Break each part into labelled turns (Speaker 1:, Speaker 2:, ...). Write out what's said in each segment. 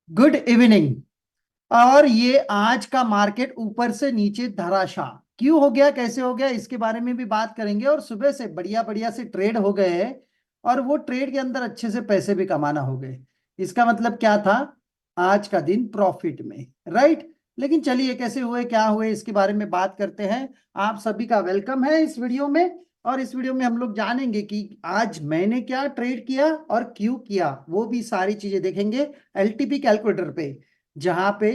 Speaker 1: Good evening. और ये आज का मार्केट ऊपर से नीचे धराशाह क्यों हो गया, कैसे हो गया, इसके बारे में भी बात करेंगे। और सुबह से बढ़िया बढ़िया से ट्रेड हो गए हैं और वो ट्रेड के अंदर अच्छे से पैसे भी कमाना हो गए। इसका मतलब क्या था? आज का दिन प्रॉफिट में, राइट। लेकिन चलिए, कैसे हुए, क्या हुए, इसके बारे में बात करते हैं। आप सभी का वेलकम है इस वीडियो में। और इस वीडियो में हम लोग जानेंगे कि आज मैंने क्या ट्रेड किया और क्यों किया, वो भी सारी चीजें देखेंगे एलटीपी कैलकुलेटर पे, जहां पे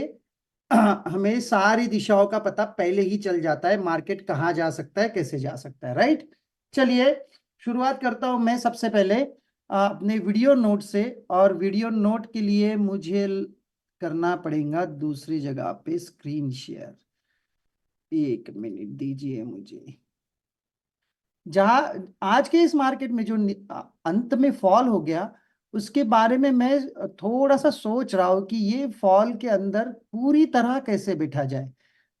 Speaker 1: हमें सारी दिशाओं का पता पहले ही चल जाता है, मार्केट कहाँ जा सकता है, कैसे जा सकता है, राइट। चलिए, शुरुआत करता हूं मैं सबसे पहले अपने वीडियो नोट से। और वीडियो नोट के लिए मुझे करना पड़ेगा दूसरी जगह पे स्क्रीन शेयर। एक मिनट दीजिए मुझे। जहां आज के इस मार्केट में जो अंत में फॉल हो गया, उसके बारे में मैं थोड़ा सा सोच रहा हूं कि ये फॉल के अंदर पूरी तरह कैसे बिठा जाए।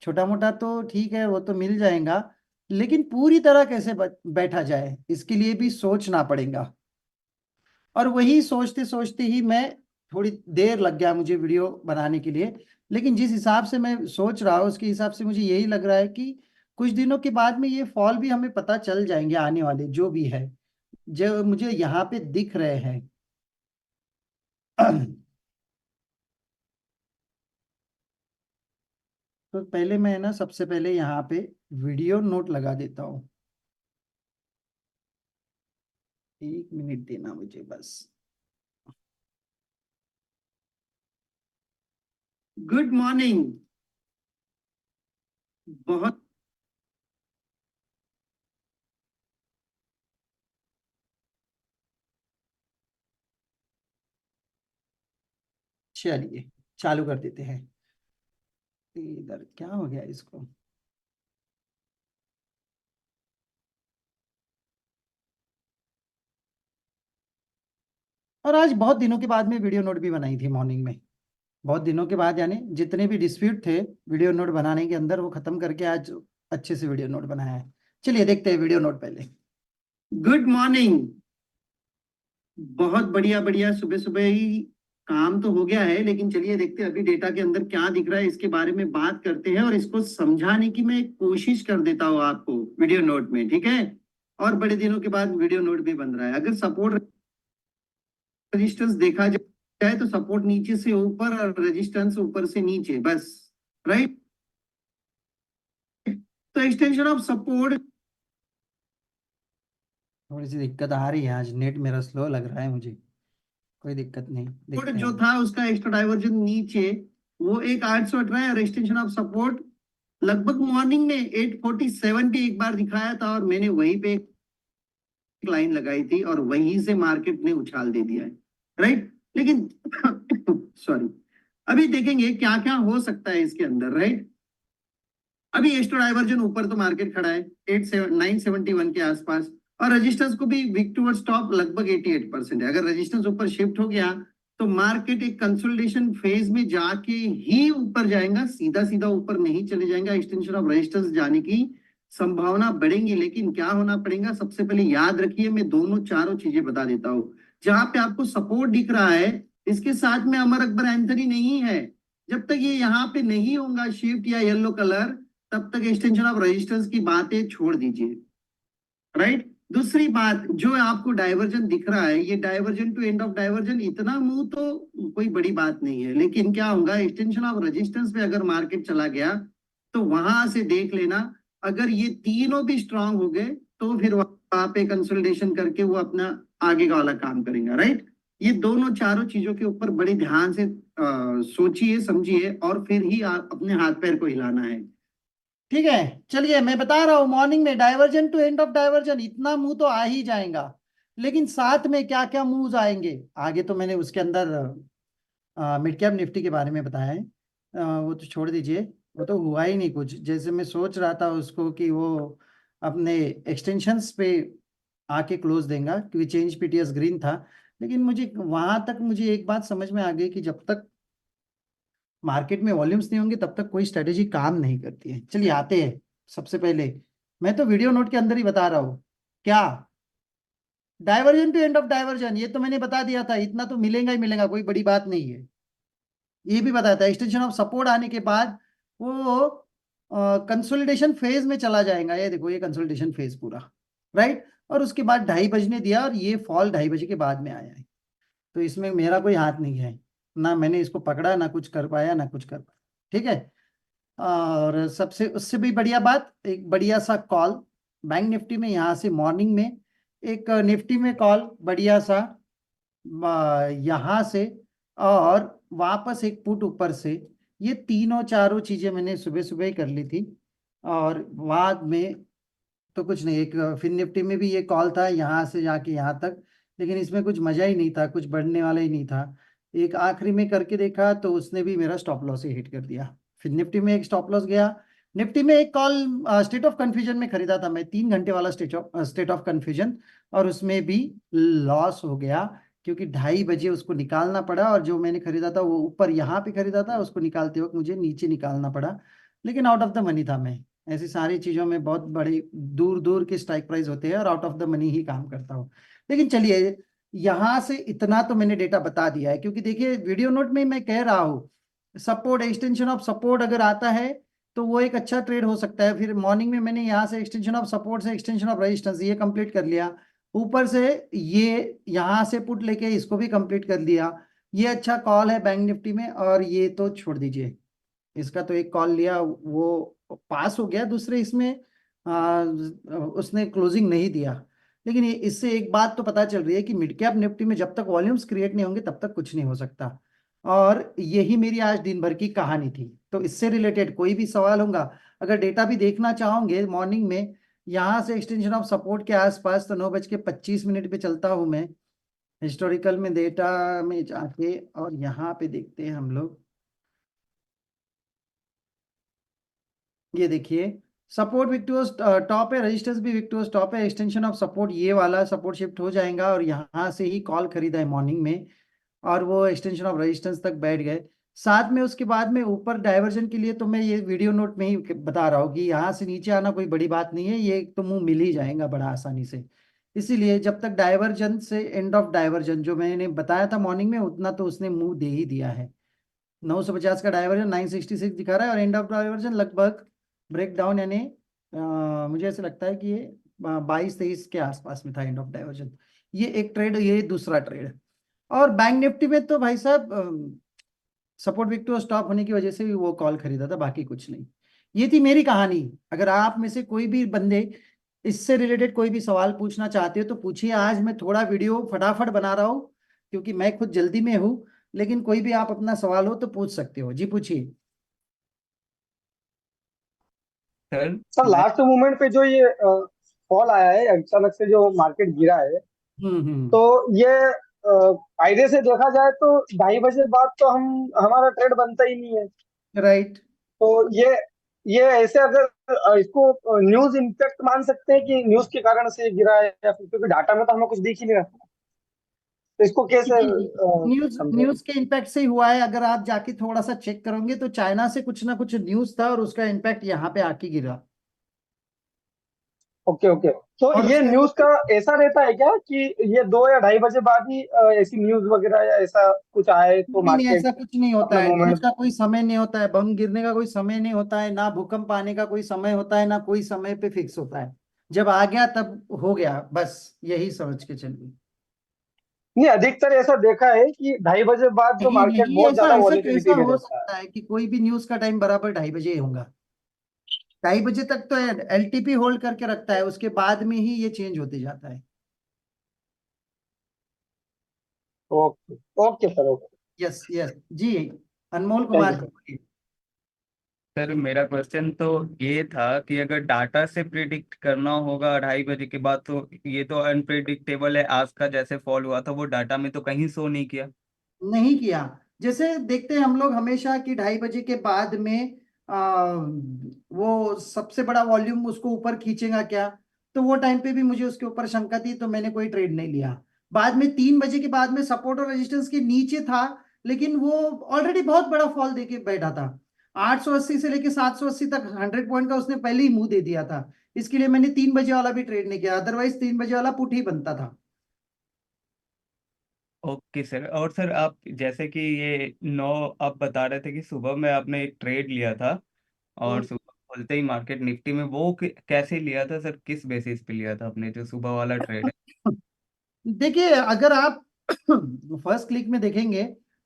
Speaker 1: छोटा मोटा तो ठीक है, वो तो मिल जाएगा, लेकिन पूरी तरह कैसे बैठा जाए, इसके लिए भी सोचना पड़ेगा। और वही सोचते सोचते ही मैं, थोड़ी देर लग गया मुझे वीडियो बनाने के लिए। लेकिन जिस हिसाब से मैं सोच रहा हूँ उसके हिसाब से मुझे यही लग रहा है कि कुछ दिनों के बाद में ये फॉल भी हमें पता चल जाएंगे, आने वाले जो भी है, जो मुझे यहाँ पे दिख रहे हैं। तो पहले मैं ना, सबसे पहले यहाँ पे वीडियो नोट लगा देता हूँ। एक मिनट देना मुझे बस। Good morning. बहुत चलिए, चालू कर देते हैं। इधर क्या हो गया इसको? और आज बहुत दिनों के बाद में वीडियो नोट भी बनाई थी मॉर्निंग में। बहुत दिनों के बाद, यानी जितने भी डिस्प्यूट थे वीडियो नोट बनाने के अंदर, वो खत्म करके आज अच्छे से वीडियो नोट बनाया है। चलिए देखते हैं वीडियो नोट पहले। Good morning. बहुत बढ़िया बढ़िया, सुबह सुबह ही काम तो हो गया है, लेकिन चलिए देखते हैं अभी डेटा के अंदर क्या दिख रहा है, इसके बारे में बात करते हैं। और इसको समझाने की मैं कोशिश कर देता हूँ आपको वीडियो नोट में, ठीक है। और बड़े दिनों के बाद वीडियो नोट भी बन रहा है। अगर सपोर्ट रेजिस्टेंस देखा जाए तो सपोर्ट नीचे से ऊपर और रेजिस्टेंस ऊपर से नीचे, बस। राइट। तो एक्सटेंशन ऑफ सपोर्ट, थोड़ी सी दिक्कत आ रही है, आज नेट मेरा स्लो लग रहा है मुझे। कोई दिक्कत नहीं, देखते जो हैं था उसका एक्स्ट्रा डाइवर्जन नीचे, वो एक 818 है। और एक्सटेंशन ऑफ सपोर्ट लगभग मॉर्निंग में 847 पे एक बार दिखाया था, और मैंने वहीं पे एक लाइन लगाई थी और वहीं से मार्केट ने उछाल दे दिया है, राइट। लेकिन सॉरी, अभी देखेंगे क्या क्या हो सकता है इसके अंदर, राइट। अभी एस्ट्रो डाइवर्जन ऊपर तो मार्केट खड़ा है 971 के आसपास, और रेजिस्टेंस को भी वीक टुवर्ड स्टॉप लगभग 88% है। अगर रेजिस्टेंस ऊपर शिफ्ट हो गया तो मार्केट एक कंसोलिडेशन फेज में जाके ही ऊपर जाएगा, सीधा सीधा ऊपर नहीं चले जाएगा। एक्सटेंशन ऑफ रेजिस्टेंस जाने की संभावना बढ़ेंगी, लेकिन क्या होना पड़ेगा, सबसे पहले याद रखिए, मैं दोनों चारों चीजें बता देता हूं। जहां पे आपको सपोर्ट दिख रहा है, इसके साथ में अमर अकबर एंथनी नहीं है। जब तक ये यहाँ पे नहीं होगा शिफ्ट या येलो कलर, तब तक एक्सटेंशन ऑफ रेजिस्टेंस की बातें छोड़ दीजिए, राइट। दूसरी बात, जो आपको डाइवर्जन दिख रहा है, ये diversion to end of diversion, इतना मुंह तो कोई बड़ी बात नहीं है। लेकिन क्या होगा, एक्सटेंशन ऑफ रेजिस्टेंस पे अगर मार्केट चला गया तो वहां से देख लेना, अगर ये तीनों भी स्ट्रांग हो गए तो फिर वहां पे कंसोलिडेशन करके वो अपना आगे का वाला काम करेंगे, राइट। ये दोनों चारों चीजों के ऊपर बड़ी ध्यान से सोचिए समझिए, और फिर ही आप अपने हाथ पैर को हिलाना है, ठीक है। चलिए, मैं बता रहा हूं, मॉर्निंग में diversion to end of diversion, इतना मुंह तो आ ही जाएगा। लेकिन साथ में क्या क्या मूव्स आएंगे आगे, तो मैंने उसके अंदर मिड कैप निफ्टी के बारे में बताया है। वो तो छोड़ दीजिए, वो तो हुआ ही नहीं कुछ जैसे मैं सोच रहा था उसको, कि वो अपने एक्सटेंशंस पे आके क्लोज देगा, क्योंकि चेंज पीटीएस ग्रीन था। लेकिन मुझे वहां तक मुझे एक बात समझ में आ गई कि जब तक मार्केट में वॉल्यूम्स नहीं होंगे तब तक कोई स्ट्रेटेजी काम नहीं करती है। चलिए आते हैं। सबसे पहले मैं तो वीडियो नोट के अंदर ही बता रहा हूँ क्या, diversion to end of diversion, ये तो मैंने बता दिया था, इतना तो मिलेगा ही मिलेगा, कोई बड़ी बात नहीं है। ये भी बताता है एक्सटेंशन ऑफ सपोर्ट आने के बाद वो कंसोलिडेशन फेज में चला जाएगा। ये देखो, ये कंसोलिडेशन फेज पूरा, राइट। और उसके बाद 2:30 बजने दिया और ये फॉल 2:30 बजे के बाद में आया है। तो इसमें मेरा कोई हाथ नहीं है, ना मैंने इसको पकड़ा, ना कुछ कर पाया, ना कुछ कर पाया, ठीक है। और सबसे उससे भी बढ़िया बात, एक बढ़िया सा कॉल बैंक निफ्टी में यहाँ से मॉर्निंग में, एक निफ्टी में कॉल बढ़िया सा यहाँ से, और वापस एक पुट ऊपर से। ये तीनों चारों चीजें मैंने सुबह सुबह ही कर ली थी। और बाद में तो कुछ नहीं, एक फिन निफ्टी में भी ये कॉल था यहाँ से जाके यहाँ तक, लेकिन इसमें कुछ मजा ही नहीं था, कुछ बढ़ने वाला ही नहीं था। एक आखिरी में करके देखा तो उसने भी मेरा स्टॉप लॉस ही हिट कर दिया। फिर निफ्टी में एक स्टॉप लॉस गया। निफ्टी में एक कॉल स्टेट ऑफ कंफ्यूजन में खरीदा था मैं, 3 घंटे वाला स्टेट ऑफ कंफ्यूजन, और उसमें भी लॉस हो गया, क्योंकि 2:30 बजे उसको निकालना पड़ा, और जो मैंने खरीदा था वो ऊपर यहाँ पे खरीदा था, उसको निकालते वक्त मुझे नीचे निकालना पड़ा। लेकिन आउट ऑफ द मनी था मैं। ऐसी सारी चीजों में बहुत बड़े दूर दूर के स्ट्राइक प्राइस होते हैं और आउट ऑफ द मनी ही काम करता हूँ। लेकिन चलिए, यहां से इतना तो मैंने डेटा बता दिया है, क्योंकि देखिए वीडियो नोट में मैं कह रहा हूँ सपोर्ट, एक्सटेंशन ऑफ सपोर्ट अगर आता है तो वो एक अच्छा ट्रेड हो सकता है। फिर मॉर्निंग में मैंने यहाँ से एक्सटेंशन ऑफ सपोर्ट से एक्सटेंशन ऑफ रेजिस्टेंस ये कंप्लीट कर लिया, ऊपर से ये यहाँ से पुट लेके इसको भी कंप्लीट कर लिया। ये अच्छा कॉल है बैंक निफ्टी में। और ये तो छोड़ दीजिए, इसका तो एक कॉल लिया वो पास हो गया, दूसरे इसमें उसने क्लोजिंग नहीं दिया। लेकिन इससे एक बात तो पता चल रही है कि मिड कैप निफ्टी में जब तक वॉल्यूम्स क्रिएट नहीं होंगे तब तक कुछ नहीं हो सकता। और यही मेरी आज दिन भर की कहानी थी। तो इससे रिलेटेड कोई भी सवाल होगा, अगर डेटा भी देखना चाहोगे मॉर्निंग में, यहाँ से एक्सटेंशन ऑफ सपोर्ट के आसपास, तो 9:25 पे चलता हूँ मैं हिस्टोरिकल में डेटा में जाके, और यहाँ पे देखते हैं हम लोग। ये देखिए, सपोर्ट विक्टोरियस टॉप है, रेजिस्टेंस भी विक्टोरियस टॉप है, एक्सटेंशन ऑफ सपोर्ट ये वाला सपोर्ट शिफ्ट हो जाएगा, और यहाँ से ही कॉल खरीदा है मॉर्निंग में, और वो एक्सटेंशन ऑफ रेजिस्टेंस तक बैठ गए। साथ में उसके बाद में ऊपर डाइवर्जन के लिए तो मैं ये वीडियो नोट में ही बता रहा हूँ कि यहाँ से नीचे आना कोई बड़ी बात नहीं है, ये तो मुंह मिल ही जाएगा बड़ा आसानी से। इसीलिए जब तक डाइवर्जन से एंड ऑफ डाइवर्जन जो मैंने बताया था मॉर्निंग में, उतना तो उसने मुंह दे ही दिया है। 950 का डाइवर्जन 966 दिखा रहा है, और एंड ऑफ डाइवर्जन लगभग ब्रेक डाउन, यानी मुझे ऐसा लगता है कि ये 22-23 के आसपास में था एंड ऑफ डाइवर्जन। ये एक ट्रेड, ये दूसरा ट्रेड। और बैंक निफ्टी में तो भाई साहब सपोर्ट विक्टोर स्टॉप होने की वजह से भी वो कॉल खरीदा था, बाकी कुछ नहीं। ये थी मेरी कहानी। अगर आप में से कोई भी बंदे इससे रिलेटेड कोई भी सवाल पूछना चाहते हो तो पूछिए। आज मैं थोड़ा वीडियो फटाफट बना रहा हूँ क्योंकि मैं खुद जल्दी में हूँ, लेकिन कोई भी आप अपना सवाल हो तो पूछ सकते हो। जी पूछिए।
Speaker 2: सर
Speaker 3: सर
Speaker 2: मैं
Speaker 3: लास्ट मोमेंट पे जो ये फॉल आया है अचानक से जो मार्केट गिरा है,
Speaker 1: हम्म।
Speaker 3: तो ये कायदे से देखा जाए तो 2:30 बजे बाद तो हम हमारा ट्रेड बनता ही नहीं है।
Speaker 1: राइट।
Speaker 3: तो ये ऐसे अगर इसको न्यूज इम्पैक्ट मान सकते हैं कि न्यूज के कारण से गिरा है, या फिर क्योंकि डाटा में तो हमें कुछ दिख ही नहीं रहा, तो इसको कैसे
Speaker 1: जी जी, न्यूज
Speaker 3: समझे।
Speaker 1: न्यूज के इम्पैक्ट से ही हुआ है। अगर आप जाके थोड़ा सा चेक करोगे तो चाइना से कुछ ना कुछ न्यूज था और उसका इम्पैक्ट यहाँ पे आके गिरा।
Speaker 3: Okay okay. तो
Speaker 1: और
Speaker 3: ये
Speaker 1: उसके
Speaker 3: न्यूज का ऐसा रहता है क्या कि ये 2 या 2:30 बजे बाद ही ऐसी न्यूज वगैरह या ऐसा कुछ आए तो
Speaker 1: नहीं नहीं,
Speaker 3: मार्केट
Speaker 1: ऐसा कुछ नहीं होता
Speaker 3: अपना
Speaker 1: है। News
Speaker 3: movement.
Speaker 1: का कोई समय नहीं होता है, बम गिरने का कोई समय नहीं होता है, ना भूकंप आने का कोई समय होता है, ना कोई समय पे फिक्स होता है। जब आ गया तब हो गया, बस यही समझ के चलिए।
Speaker 3: नहीं, अधिकतर ऐसा देखा है कि 2:30 बजे बाद जो
Speaker 1: नहीं
Speaker 3: मार्केट
Speaker 1: नहीं,
Speaker 3: बहुत
Speaker 1: ऐसा
Speaker 3: ज्यादा
Speaker 1: ऐसा कैसा
Speaker 3: वॉलेटिलिटी में
Speaker 1: हो
Speaker 3: रहता है।
Speaker 1: सकता है कि कोई भी न्यूज का टाइम बराबर 2:30 बजे ही होगा। 2:30 बजे तक तो एलटीपी होल्ड करके रखता है, उसके बाद में ही ये चेंज होते जाता है।
Speaker 3: Okay okay sir, okay.
Speaker 1: Yes yes. जी, Anmol
Speaker 3: thank
Speaker 1: Kumar
Speaker 3: you
Speaker 1: ji
Speaker 3: sir.
Speaker 1: बोलिए।
Speaker 2: सर मेरा क्वेश्चन तो ये था कि अगर डाटा से प्रिडिक्ट करना होगा 2:30 बजे के बाद, तो ये तो अनप्रिडिक्टेबल है। आज का जैसे फॉल हुआ था वो डाटा में तो कहीं शो नहीं किया।
Speaker 1: नहीं किया। जैसे देखते हैं हम लोग हमेशा कि 2:30 बजे के बाद में वो सबसे बड़ा वॉल्यूम उसको ऊपर खींचेगा क्या। तो वो टाइम पे भी मुझे उसके ऊपर शंका थी, तो मैंने कोई ट्रेड नहीं लिया। बाद में 3 बजे के बाद में सपोर्ट और रेजिस्टेंस के नीचे था, लेकिन वो ऑलरेडी बहुत बड़ा फॉल देके बैठा था। 880 से लेके 780 तक 100 पॉइंट का उसने पहले ही मुंह दे दिया था। इसके लिए मैंने 3 बजे वाला भी ट्रेड नहीं किया, अदरवाइज 3 बजे वाला पुट ही बनता था।
Speaker 2: Okay sir. और सर आप जैसे कि ये 9 आप बता रहे थे कि सुबह में आपने एक ट्रेड लिया था और सुबह खुलते ही मार्केट निफ्टी में, वो कैसे लिया था सर, किस बेसिस पे लिया था आपने जो सुबह वाला ट्रेड है?
Speaker 1: देखिए, अगर आप फर्स्ट क्लिक में देखेंगे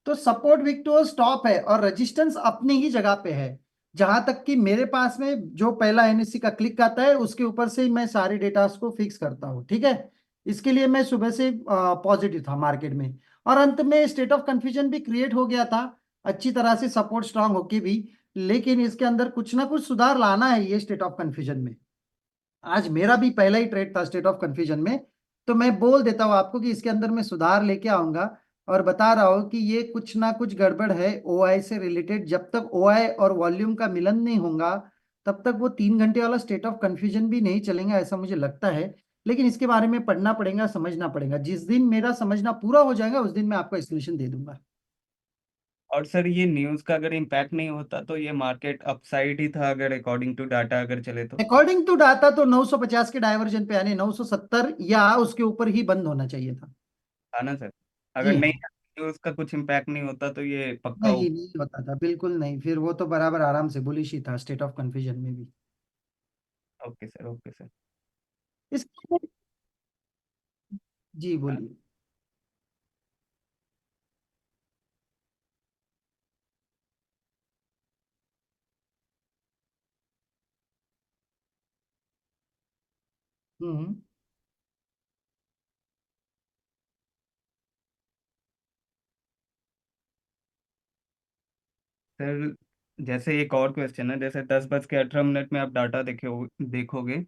Speaker 1: तो सपोर्ट विक्टोर स्टॉप है और रेजिस्टेंस अपनी ही जगह पे है। जहां तक कि मेरे पास में जो पहला एनएससी का क्लिक आता है उसके ऊपर से ही मैं सारे डेटास को फिक्स करता हूँ, ठीक है। इसके लिए मैं सुबह से पॉजिटिव था मार्केट में, और अंत में स्टेट ऑफ कंफ्यूजन भी क्रिएट हो गया था अच्छी तरह से, सपोर्ट स्ट्रांग होके भी। लेकिन इसके अंदर कुछ ना कुछ सुधार लाना है ये स्टेट ऑफ कंफ्यूजन में। आज मेरा भी पहला ही ट्रेड था स्टेट ऑफ कंफ्यूजन में, तो मैं बोल देता हूँ आपको कि इसके अंदर मैं सुधार लेके आऊंगा। और बता रहा हूँ कि ये कुछ ना कुछ गड़बड़ है ओआई से रिलेटेड। जब तक ओआई और वॉल्यूम का मिलन नहीं होगा तब तक वो 3 घंटे वाला स्टेट ऑफ कंफ्यूजन भी नहीं चलेगा, ऐसा मुझे लगता है। लेकिन इसके बारे में पढ़ना पड़ेगा, समझना पड़ेगा। जिस दिन मेरा समझना पूरा हो जाएगा उस दिन मैं आपको एक्सप्लेनेशन दे दूंगा।
Speaker 2: और सर ये न्यूज़ का अगर इम्पैक्ट नहीं होता तो ये मार्केट अपसाइड ही था, अगर अकॉर्डिंग टू डाटा अगर चले तो?
Speaker 1: अकॉर्डिंग टू डाटा तो 950 के डायवर्जन पे, यानी 970 या उसके ऊपर ही बंद होना चाहिए था।
Speaker 2: था ना सर? अगर
Speaker 1: जी
Speaker 2: नहीं
Speaker 1: हाँ।
Speaker 2: न्यूज़ का कुछ इम्पैक्ट नहीं होता तो ये पक्का
Speaker 1: नहीं नहीं होता था, बिल्कुल नहीं। फिर वो तो बराबर आराम से बुलिश ही था स्टेट ऑफ कंफ्यूजन में भी।
Speaker 2: Okay sir, okay sir.
Speaker 1: इसके, जी बोलिए। हम्म।
Speaker 2: सर जैसे एक और क्वेश्चन है, जैसे 10:18 में आप डाटा देखोगे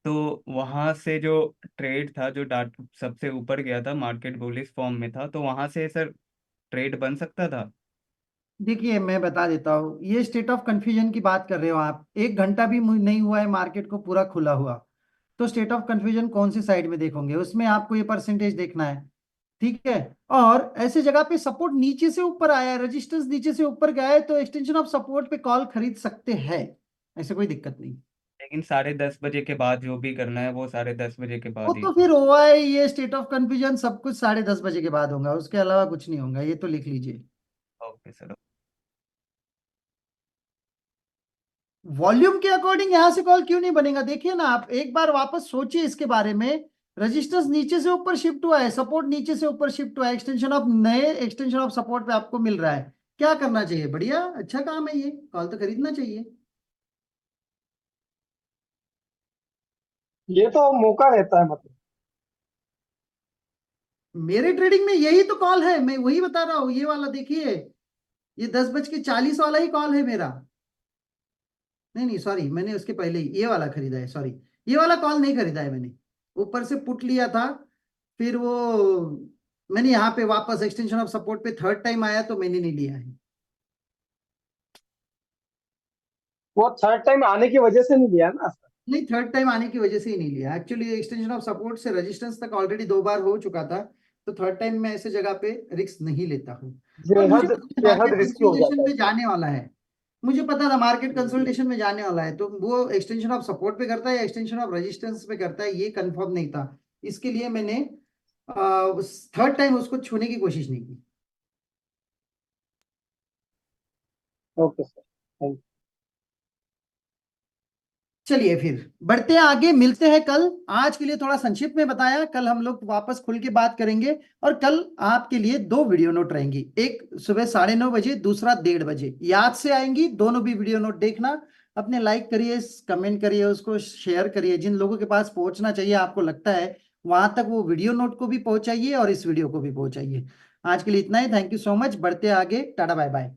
Speaker 2: तो वहां से जो ट्रेड था, जो डाटा सबसे ऊपर गया था, मार्केट बुलिश फॉर्म में था, तो वहां से सर ट्रेड बन सकता था?
Speaker 1: देखिए, मैं बता देता हूँ, ये स्टेट ऑफ कंफ्यूजन की बात कर रहे हो आप। 1 घंटा भी नहीं हुआ है मार्केट को पूरा खुला हुआ, तो स्टेट ऑफ कंफ्यूजन कौन सी साइड में देखोगे? उसमें आपको ये परसेंटेज देखना है, ठीक है। और ऐसे जगह पे सपोर्ट नीचे से ऊपर आया है, रेजिस्टेंस नीचे से ऊपर गया है, तो एक्सटेंशन ऑफ सपोर्ट पे कॉल खरीद सकते हैं, ऐसे कोई दिक्कत नहीं।
Speaker 2: लेकिन 10:30 बजे के बाद जो भी करना है वो 10:30 बजे के
Speaker 1: वो
Speaker 2: बाद ही।
Speaker 1: तो फिर ओआई, ये स्टेट ऑफ कंफ्यूजन सब कुछ 10:30 बजे के बाद होगा, उसके अलावा कुछ नहीं होगा, ये तो लिख लीजिए।
Speaker 2: Okay sir.
Speaker 1: वॉल्यूम के अकॉर्डिंग यहां से कॉल क्यों नहीं बनेगा? देखिए ना, आप एक बार वापस सोचिए इसके बारे में। रेजिस्टेंस नीचे से ऊपर शिफ्ट हुआ है, सपोर्ट नीचे से ऊपर शिफ्ट हुआ है, एक्सटेंशन ऑफ नए एक्सटेंशन ऑफ सपोर्ट पे आपको मिल रहा है। क्या करना चाहिए? बढ़िया, अच्छा काम है, ये कॉल तो खरीदना चाहिए।
Speaker 3: ये तो मौका रहता है मतलब।
Speaker 1: मेरे ट्रेडिंग में यही तो कॉल है, मैं वही बता रहा हूँ। ये वाला देखिए, ये 10:40 वाला ही कॉल है मेरा। नहीं नहीं सॉरी, मैंने उसके पहले ही ये वाला खरीदा है, सॉरी। ये वाला कॉल नहीं खरीदा है मैंने, ऊपर से पुट लिया था। फिर वो मैंने यहाँ पे वापस एक्सटेंशन ऑफ सपोर्ट पे थर्ड टाइम आया तो मैंने नहीं लिया है।
Speaker 3: वो थर्ड टाइम आने की वजह से नहीं लिया ना।
Speaker 1: नहीं, थर्ड टाइम आने की वजह से ही नहीं लिया। एक्चुअली एक्सटेंशन ऑफ सपोर्ट से रेजिस्टेंस तक ऑलरेडी 2 बार हो चुका था, तो थर्ड टाइम मैं ऐसे जगह पे रिस्क नहीं लेता हूँ। और मुझे
Speaker 3: बेहद
Speaker 1: पता है
Speaker 3: बेहद
Speaker 1: मार्केट
Speaker 3: रिस्की हो
Speaker 1: कंसोलिडेशन
Speaker 3: जाता है।
Speaker 1: में जाने वाला है। मुझे पता था मार्केट कंसोलिडेशन में जाने वाला है, तो वो एक्सटेंशन ऑफ सपोर्ट पे करता है या एक्सटेंशन ऑफ रेजिस्टेंस पे करता है ये कंफर्म नहीं था। इसके लिए मैंने थर्ड टाइम उसको छूने की कोशिश नहीं की।
Speaker 3: ओके सर, थैंक
Speaker 1: चलिए फिर बढ़ते हैं आगे, मिलते हैं कल। आज के लिए थोड़ा संक्षिप्त में बताया, कल हम लोग वापस खुल के बात करेंगे। और कल आपके लिए 2 वीडियो नोट रहेंगी, एक सुबह 9:30 बजे, दूसरा 1:30 बजे। याद से आएंगी दोनों भी वीडियो नोट देखना। अपने लाइक करिए, कमेंट करिए, उसको शेयर करिए, जिन लोगों के पास पहुंचना चाहिए आपको लगता है वहां तक वो वीडियो नोट को भी पहुंचाइए और इस वीडियो को भी पहुंचाइए। आज के लिए इतना ही, थैंक यू सो मच। बढ़ते आगे, टाटा बाय बाय।